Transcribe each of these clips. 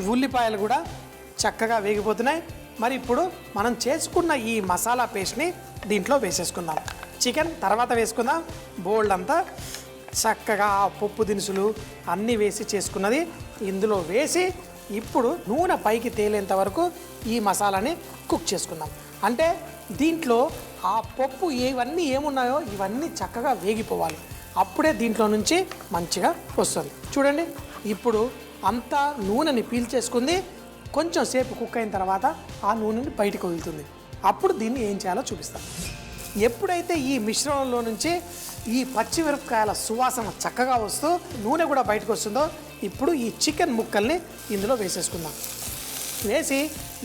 ఉల్లిపాయలు కూడా చక్కగా వేగిపోతున్నాయి. మరి ఇప్పుడు మనం చేసుకున్న ఈ మసాలా పేస్ట్ని దీంట్లో వేసేసుకుందాం. చికెన్ తర్వాత వేసుకుందాం. బోల్డ్ అంతా చక్కగా పప్పు దినుసులు అన్నీ వేసి చేసుకున్నది ఇందులో వేసి ఇప్పుడు నూనె పైకి తేలేంత వరకు ఈ మసాలాని కుక్ చేసుకుందాం. అంటే దీంట్లో ఆ పప్పు ఇవన్నీ ఏమున్నాయో ఇవన్నీ చక్కగా వేగిపోవాలి. అప్పుడే దీంట్లో నుంచి మంచిగా వస్తుంది. చూడండి, ఇప్పుడు అంతా నూనెని పీల్చేసుకుంది. కొంచెం సేపు కుక్ అయిన తర్వాత ఆ నూనెని బయటకు వదులుతుంది. అప్పుడు దీన్ని ఏం చేయాలో చూపిస్తాను. ఎప్పుడైతే ఈ మిశ్రమంలో నుంచి ఈ పచ్చిమిరపకాయల సువాసన చక్కగా వస్తూ నూనె కూడా బయటకు వస్తుందో ఇప్పుడు ఈ చికెన్ ముక్కల్ని ఇందులో వేసేసుకుందాం. వేసి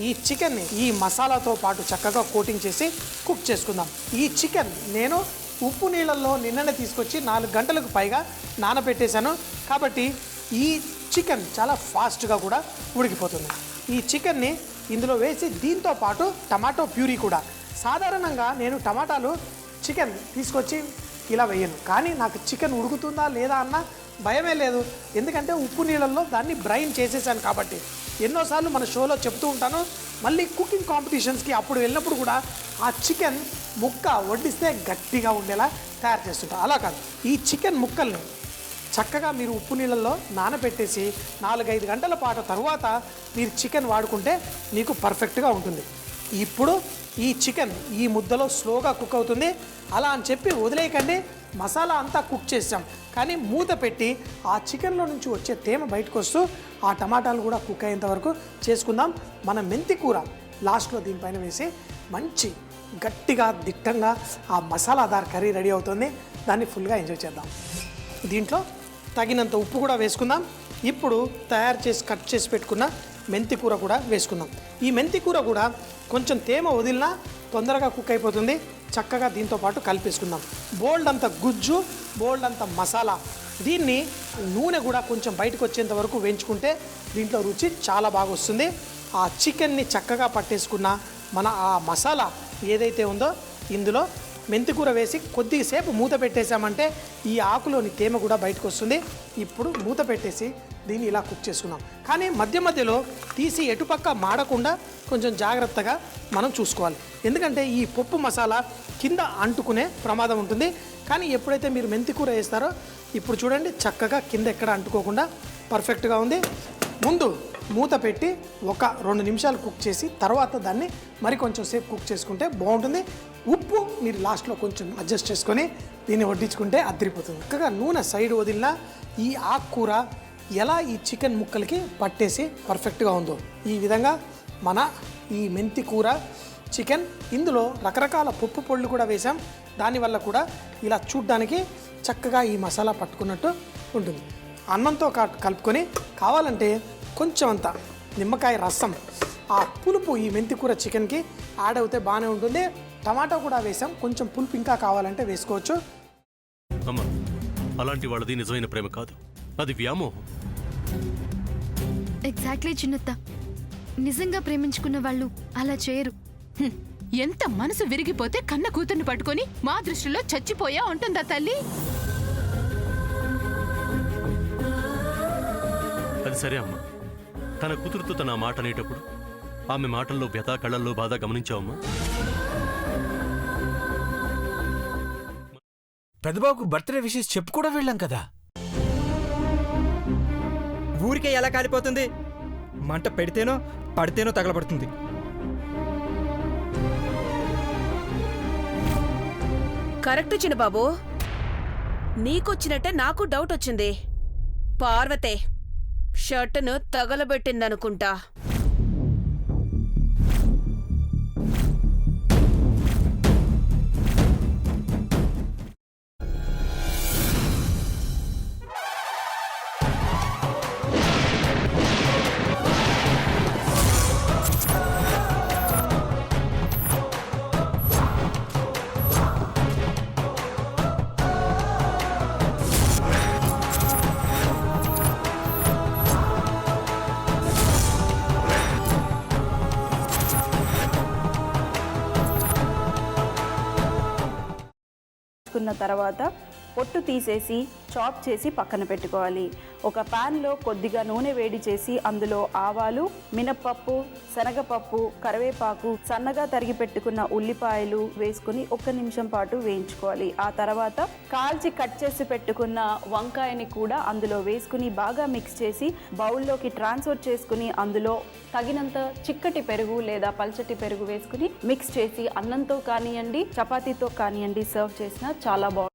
ఈ చికెన్ని ఈ మసాలాతో పాటు చక్కగా కోటింగ్ చేసి కుక్ చేసుకుందాం. ఈ చికెన్ నేను ఉప్పు నీళ్ళల్లో నిన్ననే తీసుకొచ్చి 4 గంటలకు పైగా నానబెట్టేశాను. కాబట్టి ఈ చికెన్ చాలా ఫాస్ట్గా కూడా ఉడికిపోతుంది. ఈ చికెన్ని ఇందులో వేసి దీంతో పాటు టమాటో ప్యూరీ కూడా. సాధారణంగా నేను టమాటాలు చికెన్ తీసుకొచ్చి ఇలా వేయను, కానీ నాకు చికెన్ ఉడుకుతుందా లేదా అన్న భయమే లేదు. ఎందుకంటే ఉప్పు నీళ్ళల్లో దాన్ని బ్రైన్ చేసేసాను కాబట్టి. ఎన్నోసార్లు మన షోలో చెప్తూ ఉంటాను, మళ్ళీ కుకింగ్ కాంపిటీషన్స్కి అప్పుడు వెళ్ళినప్పుడు కూడా ఆ చికెన్ ముక్క వడ్డిస్తే గట్టిగా ఉండేలా తయారు చేస్తుంటాను. అలా కాదు, ఈ చికెన్ ముక్కల్ని చక్కగా మీరు ఉప్పు నీళ్ళల్లో నానబెట్టేసి 4-5 గంటల పాటు తర్వాత మీరు చికెన్ వాడుకుంటే మీకు పర్ఫెక్ట్గా ఉంటుంది. ఇప్పుడు ఈ చికెన్ ఈ ముద్దలో స్లోగా కుక్ అవుతుంది. అలా అని చెప్పి వదిలేయకండి. మసాలా అంతా కుక్ చేసాం, కానీ మూత పెట్టి ఆ చికెన్లో నుంచి వచ్చే తేమ బయటకు వస్తూ ఆ టమాటాలు కూడా కుక్ అయ్యేంత వరకు చేసుకుందాం. మన మెంతి కూర లాస్ట్లో దీనిపైన వేసి మంచి గట్టిగా దిట్టంగా ఆ మసాలాదార్ కర్రీ రెడీ అవుతుంది. దాన్ని ఫుల్గా ఎంజాయ్ చేద్దాం. దీంట్లో తగినంత ఉప్పు కూడా వేసుకుందాం. ఇప్పుడు తయారు చేసి కట్ చేసి పెట్టుకున్న మెంతి కూర కూడా వేసుకుందాం. ఈ మెంతి కూర కూడా కొంచెం తేమ వదిలినా తొందరగా కుక్ అయిపోతుంది. చక్కగా దీంతో పాటు కలిపేసుకుందాం. బోల్డ్ అంత గుజ్జు, బోల్డ్ అంత మసాలా. దీన్ని నూనె కూడా కొంచెం బయటకు వచ్చేంత వరకు వేయించుకుంటే దీంట్లో రుచి చాలా బాగా వస్తుంది. ఆ చికెన్ని చక్కగా పట్టేసుకున్న మన ఆ మసాలా ఏదైతే ఉందో ఇందులో మెంతికూర వేసి కొద్దిసేపు మూత పెట్టేసామంటే ఈ ఆకులోని తేమ కూడా బయటకు వస్తుంది. ఇప్పుడు మూత పెట్టేసి దీన్ని ఇలా కుక్ చేసుకున్నాం. కానీ మధ్య మధ్యలో తీసి ఎటుపక్క మాడకుండా కొంచెం జాగ్రత్తగా మనం చూసుకోవాలి. ఎందుకంటే ఈ పప్పు మసాలా కింద అంటుకునే ప్రమాదం ఉంటుంది. కానీ ఎప్పుడైతే మీరు మెంతికూర వేస్తారో ఇప్పుడు చూడండి చక్కగా కింద ఎక్కడ అంటుకోకుండా పర్ఫెక్ట్గా ఉంది. ముందు మూత పెట్టి 1-2 నిమిషాలు కుక్ చేసి తర్వాత దాన్ని మరి కొంచెం సేపు కుక్ చేసుకుంటే బాగుంటుంది. ఉప్పు మీరు లాస్ట్లో కొంచెం అడ్జస్ట్ చేసుకొని దీన్ని వడ్డించుకుంటే అదిరిపోతుంది. చక్కగా నూనె సైడ్ వదిలిన ఈ ఆకుకూర ఎలా ఈ చికెన్ ముక్కలకి పట్టేసి పర్ఫెక్ట్గా ఉందో ఈ విధంగా మన ఈ మెంతి కూర చికెన్. ఇందులో రకరకాల పప్పు పొళ్ళు కూడా వేసాం. దానివల్ల కూడా ఇలా చూడ్డానికి చక్కగా ఈ మసాలా పట్టుకున్నట్టు ఉంటుంది. అన్నంతో కలుపుకొని కావాలంటే కొంచెం అంత నిమ్మకాయ రసం ఆ పులుపు ఈ మెంతికూర చికెన్కి యాడ్ అవుతే బాగానే ఉంటుంది. టమాటో కూడా వేసాం, కొంచెం పులుపు ఇంకా కావాలంటే వేసుకోవచ్చు. అమ్మా, అలాంటి వాళ్ళది నిజమైన ప్రేమ కాదు, అది వ్యామోహం. ఎగ్జాక్ట్లీ చిన్నత్త, నిజంగా ప్రేమించుకున్న వాళ్ళు అలా చేయరు. ఎంత మనసు విరిగిపోతే కన్న కూతుర్ని పట్టుకొని మా దృష్టిలో చచ్చిపోయా ఉంటుందా తల్లి? అది సరే అమ్మా, తన కూతురుతో తన మాట అనేటప్పుడు ఆమె మాటల్లో వ్యథ, కళ్ళల్లో బాధ గమనించావమ్మా? పెద్దబాబుకు బర్త్డే విషెస్ చెప్పు కూడా వెళ్ళాం కదా. ఊరికే ఎలా కాలిపోతుంది? మంట పెడితేనో పడితేనో తగలబడుతుంది. కరెక్ట్ చిన్నబాబు, నీకొచ్చినట్టే నాకు డౌట్ వచ్చింది. పార్వతే షర్టును తగలబెట్టిందనుకుంటా. కున్న తర్వాత పొట్టు తీసేసి చాప్ చేసి పక్కన పెట్టుకోవాలి. ఒక ప్యాన్లో కొద్దిగా నూనె వేడి చేసి అందులో ఆవాలు, మినప్పప్పు, శనగపప్పు, కరివేపాకు, సన్నగా తరిగి పెట్టుకున్న ఉల్లిపాయలు వేసుకుని 1 నిమిషం పాటు వేయించుకోవాలి. ఆ తర్వాత కాల్చి కట్ చేసి పెట్టుకున్న వంకాయని కూడా అందులో వేసుకుని బాగా మిక్స్ చేసి బౌల్లోకి ట్రాన్స్ఫర్ చేసుకుని అందులో తగినంత చిక్కటి పెరుగు లేదా పల్చటి పెరుగు వేసుకుని మిక్స్ చేసి అన్నంతో కానివ్వండి, చపాతీతో కానివ్వండి సర్వ్ చేసినా చాలా బాగుంటుంది.